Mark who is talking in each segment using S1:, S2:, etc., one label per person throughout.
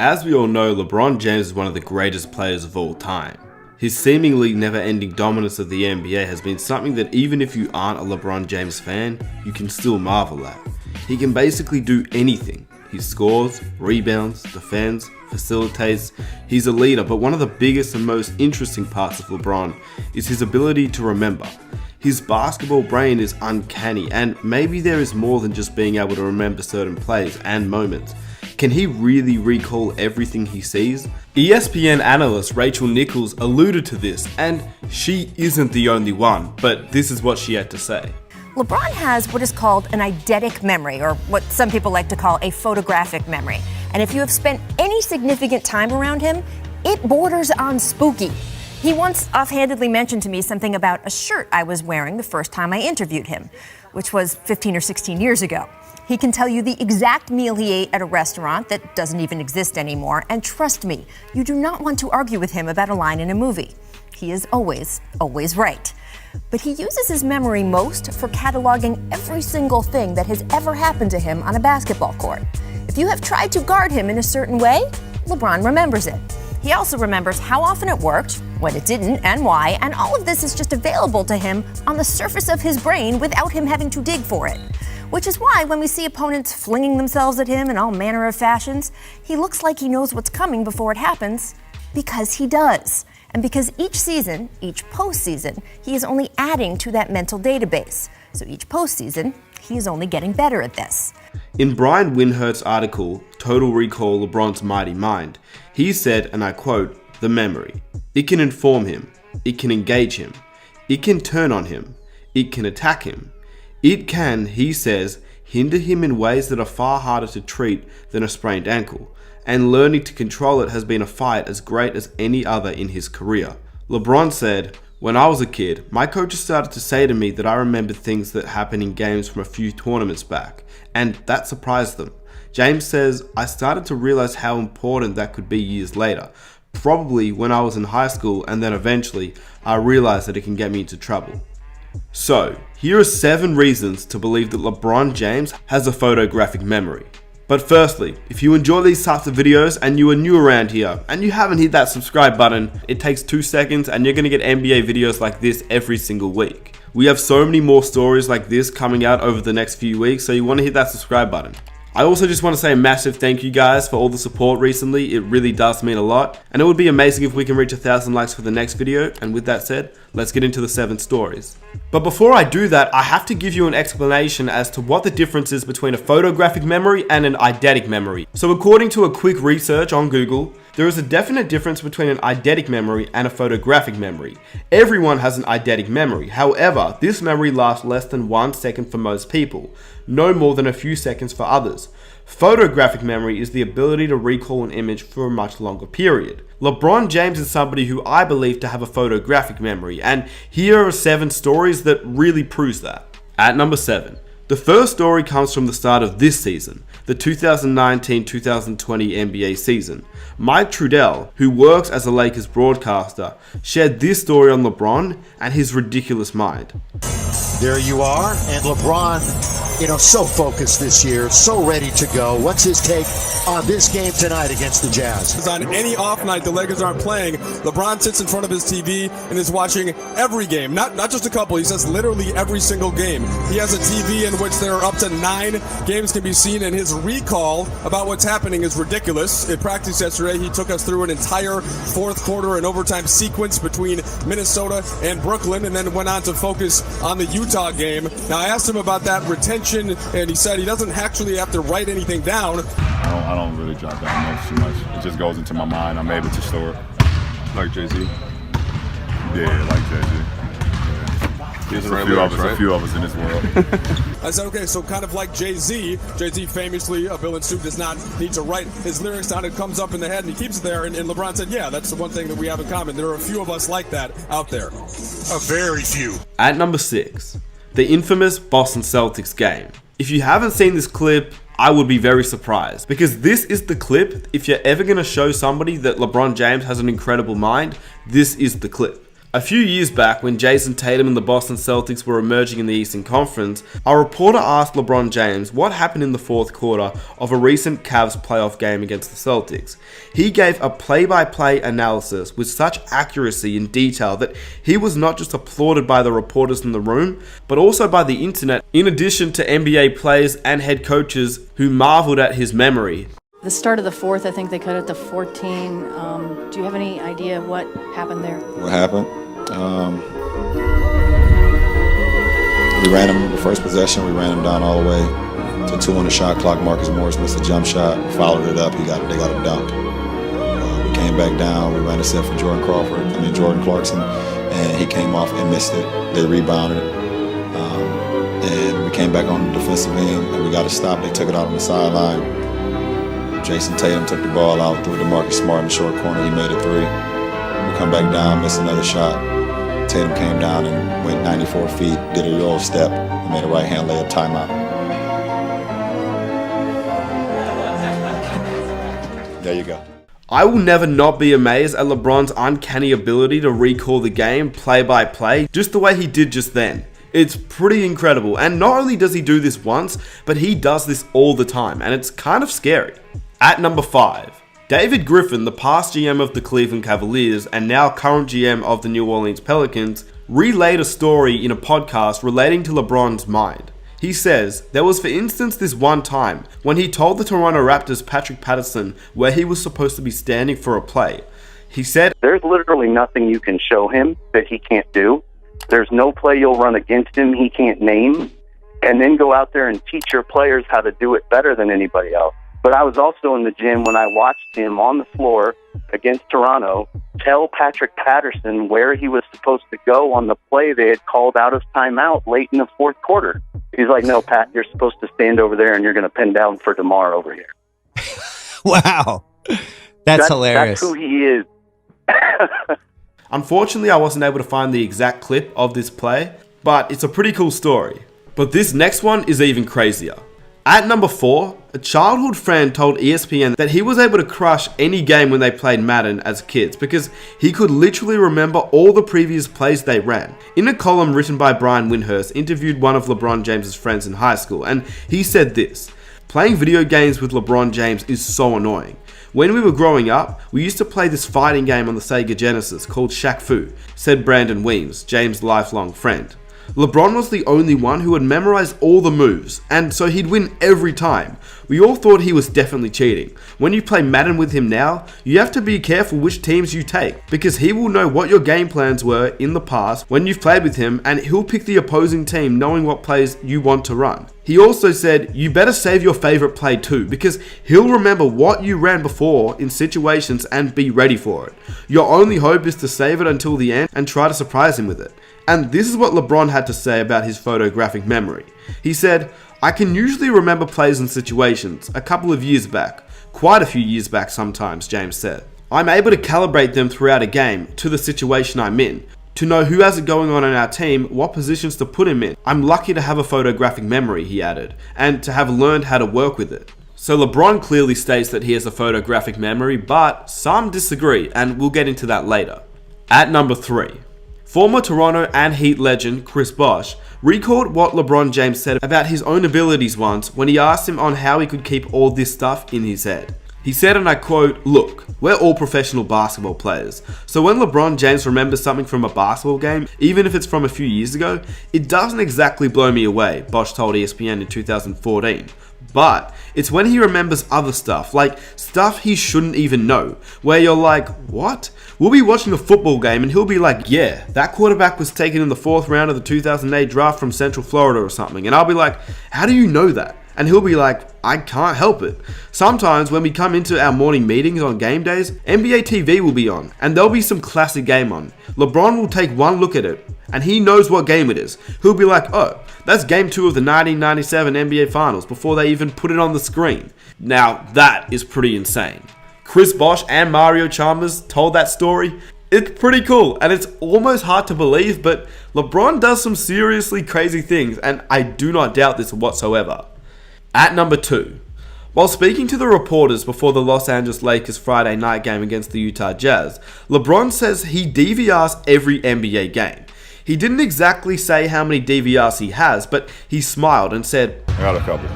S1: As we all know, LeBron James is one of the greatest players of all time. His seemingly never-ending dominance of the NBA has been something that even if you aren't a LeBron James fan, you can still marvel at. He can basically do anything. He scores, rebounds, defends, facilitates. He's a leader, but one of the biggest and most interesting parts of LeBron is his ability to remember. His basketball brain is uncanny, and maybe there is more than just being able to remember certain plays and moments. Can he really recall everything he sees? ESPN analyst Rachel Nichols alluded to this, and she isn't the only one, but this is what she had to say.
S2: LeBron has what is called an eidetic memory, or what some people like to call a photographic memory. And if you have spent any significant time around him, it borders on spooky. He once offhandedly mentioned to me something about a shirt I was wearing the first time I interviewed him, which was 15 or 16 years ago. He can tell you the exact meal he ate at a restaurant that doesn't even exist anymore, and trust me, you do not want to argue with him about a line in a movie. He is always right. But he uses his memory most for cataloging every single thing that has ever happened to him on a basketball court. If you have tried to guard him in a certain way, LeBron remembers it. He also remembers how often it worked, when it didn't, and why, and all of this is just available to him on the surface of his brain without him having to dig for it. Which is why when we see opponents flinging themselves at him in all manner of fashions, he looks like he knows what's coming before it happens, because he does. And because each season, each postseason, he is only adding to that mental database. So each postseason, he is only getting better at this.
S1: In Brian Windhurst's article, Total Recall LeBron's Mighty Mind, he said, and I quote, "The memory. It can inform him. It can engage him. It can turn on him. It can attack him. It can, he says, hinder him in ways that are far harder to treat than a sprained ankle. And learning to control it has been a fight as great as any other in his career." LeBron said, "When I was a kid, my coaches started to say to me that I remembered things that happened in games from a few tournaments back, and that surprised them." James says, "I started to realize how important that could be years later, probably when I was in high school, and then eventually I realized that it can get me into trouble." So, here are 7 reasons to believe that LeBron James has a photographic memory. But firstly, if you enjoy these types of videos and you are new around here and you haven't hit that subscribe button, it takes 2 seconds and you're going to get NBA videos like this every single week. We have so many more stories like this coming out over the next few weeks, so you want to hit that subscribe button. I also just want to say a massive thank you guys for all the support recently. It really does mean a lot, and it would be amazing if we can reach 1,000 likes for the next video. And with that said, let's get into the 7 stories. But before I do that, I have to give you an explanation as to what the difference is between a photographic memory and an eidetic memory. So according to a quick research on Google, there is a definite difference between an eidetic memory and a photographic memory. Everyone has an eidetic memory. However, this memory lasts less than 1 second for most people, no more than a few seconds for others. Photographic memory is the ability to recall an image for a much longer period. LeBron James is somebody who I believe to have a photographic memory, and here are 7 stories that really proves that. At number 7. The first story comes from the start of this season, the 2019-2020 NBA season. Mike Trudell, who works as a Lakers broadcaster, shared this story on LeBron and his ridiculous mind.
S3: There you are, and LeBron, so focused this year, so ready to go. What's his take on this game tonight against the Jazz?
S4: On any off night the Lakers aren't playing, LeBron sits in front of his TV and is watching every game, not just a couple. He says literally every single game. He has a TV in which there are up to 9 games can be seen, and his recall about what's happening is ridiculous. In practice yesterday, he took us through an entire fourth quarter and overtime sequence between Minnesota and Brooklyn, and then went on to focus on the Utah game. Now, I asked him about that retention, and he said he doesn't actually have to write anything down.
S5: I don't really jot down notes too much. It just goes into my mind. I'm able to store it.
S6: Like Jay-Z?
S5: Yeah, like Jay-Z. There's a few of us in this world.
S4: I said, okay, so kind of like Jay-Z. Jay-Z famously, Bill and Stu does not need to write his lyrics down. It comes up in the head and he keeps it there. And LeBron said, yeah, that's the one thing that we have in common. There are a few of us like that out there.
S3: A very few.
S1: At number 6, the infamous Boston Celtics game. If you haven't seen this clip, I would be very surprised, because this is the clip. If you're ever going to show somebody that LeBron James has an incredible mind, this is the clip. A few years back, when Jason Tatum and the Boston Celtics were emerging in the Eastern Conference, a reporter asked LeBron James what happened in the fourth quarter of a recent Cavs playoff game against the Celtics. He gave a play-by-play analysis with such accuracy and detail that he was not just applauded by the reporters in the room, but also by the internet, in addition to NBA players and head coaches who marveled at his memory.
S6: The start of the fourth, I think they cut it to 14. Do you have any idea what happened there?
S7: What happened? We ran him the first possession. We ran him down all the way to 2 on the shot clock. Marcus Morris missed a jump shot. We followed it up. They got a dunk. We came back down. We ran a set for Jordan Clarkson, and he came off and missed it. They rebounded it, and we came back on the defensive end, and we got a stop. They took it out on the sideline. Jason Tatum took the ball out, threw it to Marcus Smart in the short corner. He made a 3. We come back down, missed another shot. Tatum came down and went 94 feet, did a Euro step, and made a right-hand layup timeout. There you go.
S1: I will never not be amazed at LeBron's uncanny ability to recall the game play by play, just the way he did just then. It's pretty incredible, and not only does he do this once, but he does this all the time, and it's kind of scary. At number 5, David Griffin, the past GM of the Cleveland Cavaliers and now current GM of the New Orleans Pelicans, relayed a story in a podcast relating to LeBron's mind. He says, there was for instance this one time when he told the Toronto Raptors' Patrick Patterson where he was supposed to be standing for a play. He said,
S8: "There's literally nothing you can show him that he can't do. There's no play you'll run against him he can't name, and then go out there and teach your players how to do it better than anybody else." But I was also in the gym when I watched him on the floor against Toronto tell Patrick Patterson where he was supposed to go on the play they had called out of timeout late in the fourth quarter. He's like, "No, Pat, you're supposed to stand over there and you're going to pin down for DeMar over here."
S9: Wow. That's hilarious.
S8: That's who he is.
S1: Unfortunately, I wasn't able to find the exact clip of this play, but it's a pretty cool story. But this next one is even crazier. At number 4, a childhood friend told ESPN that he was able to crush any game when they played Madden as kids because he could literally remember all the previous plays they ran. In a column written by Brian Windhurst, interviewed one of LeBron James' friends in high school, and he said this: "Playing video games with LeBron James is so annoying. When we were growing up, we used to play this fighting game on the Sega Genesis called Shaq Fu," said Brandon Weems, James' lifelong friend. LeBron was the only one who had memorized all the moves, and so he'd win every time. We all thought he was definitely cheating. When you play Madden with him now, you have to be careful which teams you take, because he will know what your game plans were in the past when you've played with him, and he'll pick the opposing team knowing what plays you want to run. He also said, "You better save your favorite play too, because he'll remember what you ran before in situations and be ready for it. Your only hope is to save it until the end and try to surprise him with it." And this is what LeBron had to say about his photographic memory. He said, "I can usually remember plays and situations a couple of years back, quite a few years back sometimes," James said. "I'm able to calibrate them throughout a game to the situation I'm in, to know who has it going on in our team, what positions to put him in. I'm lucky to have a photographic memory," he added, "and to have learned how to work with it." So LeBron clearly states that he has a photographic memory, but some disagree, and we'll get into that later. At number 3, former Toronto and Heat legend Chris Bosh recalled what LeBron James said about his own abilities once when he asked him on how he could keep all this stuff in his head. He said, and I quote, "Look, we're all professional basketball players, so when LeBron James remembers something from a basketball game, even if it's from a few years ago, it doesn't exactly blow me away," Bosh told ESPN in 2014. But it's when he remembers other stuff, like stuff he shouldn't even know, where you're like, what? We'll be watching a football game and he'll be like, "Yeah, that quarterback was taken in the 4th round of the 2008 draft from Central Florida or something." And I'll be like, "How do you know that?" And he'll be like, "I can't help it." Sometimes when we come into our morning meetings on game days, NBA TV will be on and there'll be some classic game on. LeBron will take one look at it and he knows what game it is. He'll be like, "Oh, that's game 2 of the 1997 NBA Finals," before they even put it on the screen. Now that is pretty insane. Chris Bosh and Mario Chalmers told that story. It's pretty cool and it's almost hard to believe, but LeBron does some seriously crazy things and I do not doubt this whatsoever. At number 2, While speaking to the reporters before the Los Angeles Lakers Friday night game against the Utah Jazz, LeBron says he DVRs every NBA game. He didn't exactly say how many DVRs he has, but he smiled and said,
S5: I got a couple.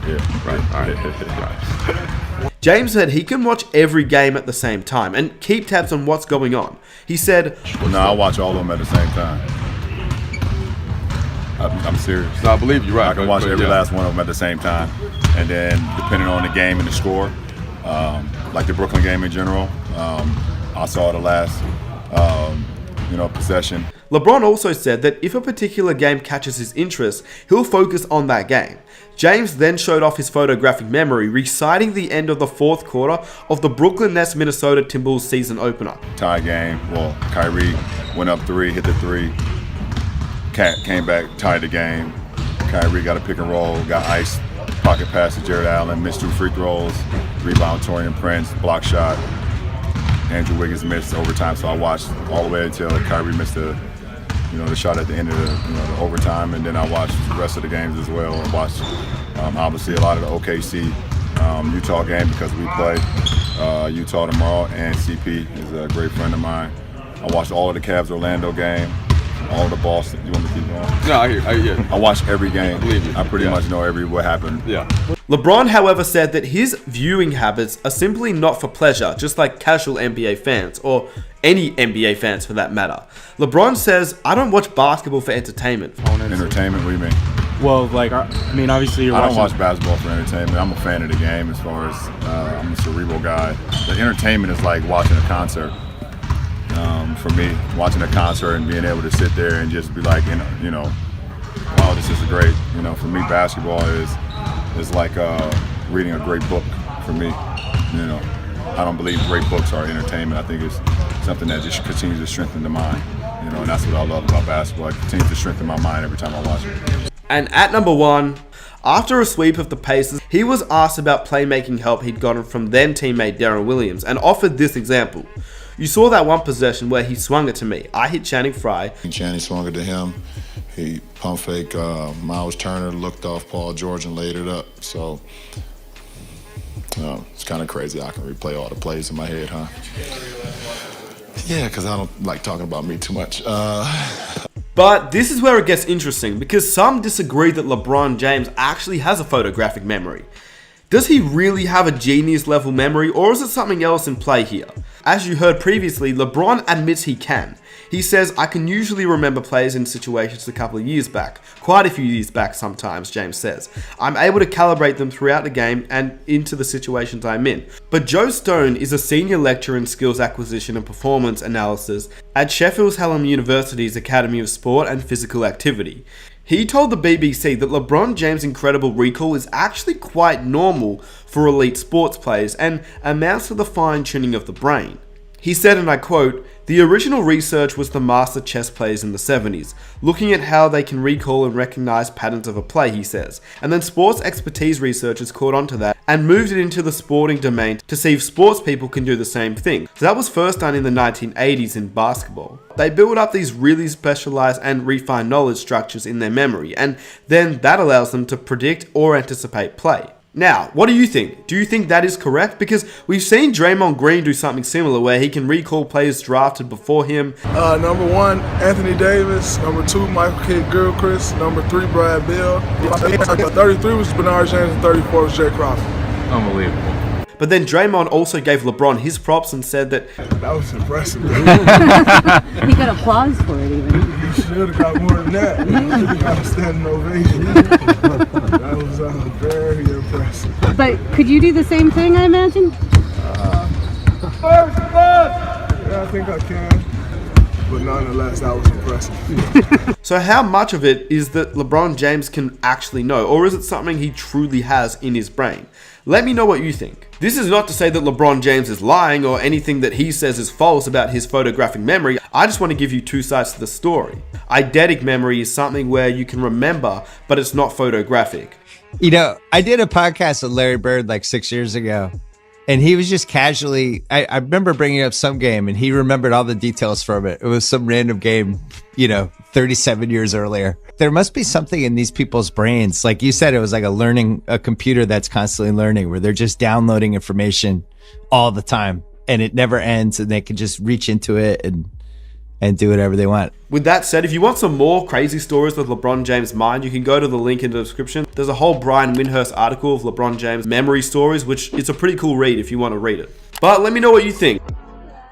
S5: Yeah, right. All right.
S1: James said he can watch every game at the same time and keep tabs on what's going on. He said,
S5: No, I watch all of them at the same time. I'm serious.
S4: No, I believe you're right.
S5: I can watch every last one of them at the same time. And then, depending on the game and the score, like the Brooklyn game in general, I saw the last, possession.
S1: LeBron also said that if a particular game catches his interest, he'll focus on that game. James then showed off his photographic memory, reciting the end of the fourth quarter of the Brooklyn Nets Minnesota Timberwolves season opener.
S5: Tie game. Well, Kyrie went up 3, hit the 3. Cat came back, tied the game. Kyrie got a pick and roll, got iced, pocket pass to Jared Allen, missed 2 free throws, rebound Taurean Prince, block shot. Andrew Wiggins missed overtime, so I watched all the way until Kyrie missed the shot at the end of the overtime, and then I watched the rest of the games as well. I watched obviously a lot of the OKC Utah game because we play Utah tomorrow, and CP is a great friend of mine. I watched all of the Cavs Orlando game, all of the Boston. You want me to keep going?
S4: No, I hear.
S5: I watched every game.
S4: I believe you.
S5: I pretty much know what happened.
S4: Yeah.
S1: LeBron, however, said that his viewing habits are simply not for pleasure, just like casual NBA fans, or any NBA fans for that matter. LeBron says, I don't watch basketball for entertainment.
S5: Entertainment? What do you mean?
S10: Well, obviously you're
S5: I
S10: watching.
S5: don't watch basketball for entertainment. I'm a fan of the game as far as I'm a cerebral guy. The entertainment is like watching a concert. For me, watching a concert and being able to sit there and just be like, wow, this is great. For me, basketball is like reading a great book for me. I don't believe great books are entertainment. I think it's something that just continues to strengthen the mind. And that's what I love about basketball. It continues to strengthen my mind every time I watch it.
S1: And at number 1, after a sweep of the Pacers, he was asked about playmaking help he'd gotten from then teammate Darren Williams and offered this example. You saw that one possession where he swung it to me. I hit Channing Frye.
S7: Channing swung it to him. He pump fake Miles Turner, looked off Paul George and laid it up. So it's kind of crazy. I can replay all the plays in my head, huh? Yeah, because I don't like talking about me too much.
S1: But this is where it gets interesting, because some disagree that LeBron James actually has a photographic memory. Does he really have a genius level memory, or is it something else in play here? As you heard previously, LeBron admits he can. He says, I can usually remember plays in situations a couple of years back, quite a few years back sometimes, James says. I'm able to calibrate them throughout the game and into the situations I'm in. But Joe Stone is a senior lecturer in skills acquisition and performance analysis at Sheffield Hallam University's Academy of Sport and Physical Activity. He told the BBC that LeBron James' incredible recall is actually quite normal for elite sports players and amounts to the fine-tuning of the brain. He said, and I quote, the original research was the master chess players in the 70s, looking at how they can recall and recognize patterns of a play, he says. And then sports expertise researchers caught onto that and moved it into the sporting domain to see if sports people can do the same thing. So that was first done in the 1980s in basketball. They build up these really specialized and refined knowledge structures in their memory, and then that allows them to predict or anticipate play. Now, what do you think? Do you think that is correct? Because we've seen Draymond Green do something similar where he can recall players drafted before him.
S11: Number 1, Anthony Davis. Number 2, Michael Kidd-Gilchrist. Number 3, Brad Beal. 33 was Bernard James and 34 was Jay Crawford.
S10: Unbelievable.
S1: But then Draymond also gave LeBron his props and said that
S11: that was impressive.
S6: He got applause for it even.
S11: He should have got more than that. He should have got a standing ovation. That was very impressive.
S6: But could you do the same thing, I imagine?
S11: Yeah, I think I can. But nonetheless, that was impressive.
S1: So how much of it is that LeBron James can actually know, or is it something he truly has in his brain? Let me know what you think. This is not to say that LeBron James is lying or anything that he says is false about his photographic memory. I just want to give you two sides to the story. Eidetic memory is something where you can remember, but it's not photographic.
S9: You know, I did a podcast with Larry Bird like 6 years ago, and he was just casually, I remember bringing up some game and he remembered all the details from it. It was some random game, you know, 37 years earlier. There must be something in these people's brains. Like you said, it was like a computer that's constantly learning, where they're just downloading information all the time and it never ends, and they can just reach into it and do whatever they want.
S1: With that said, if you want some more crazy stories with LeBron James' mind, you can go to the link in the description. There's a whole Brian Windhurst article of LeBron James' memory stories, which is a pretty cool read if you want to read it. But let me know what you think.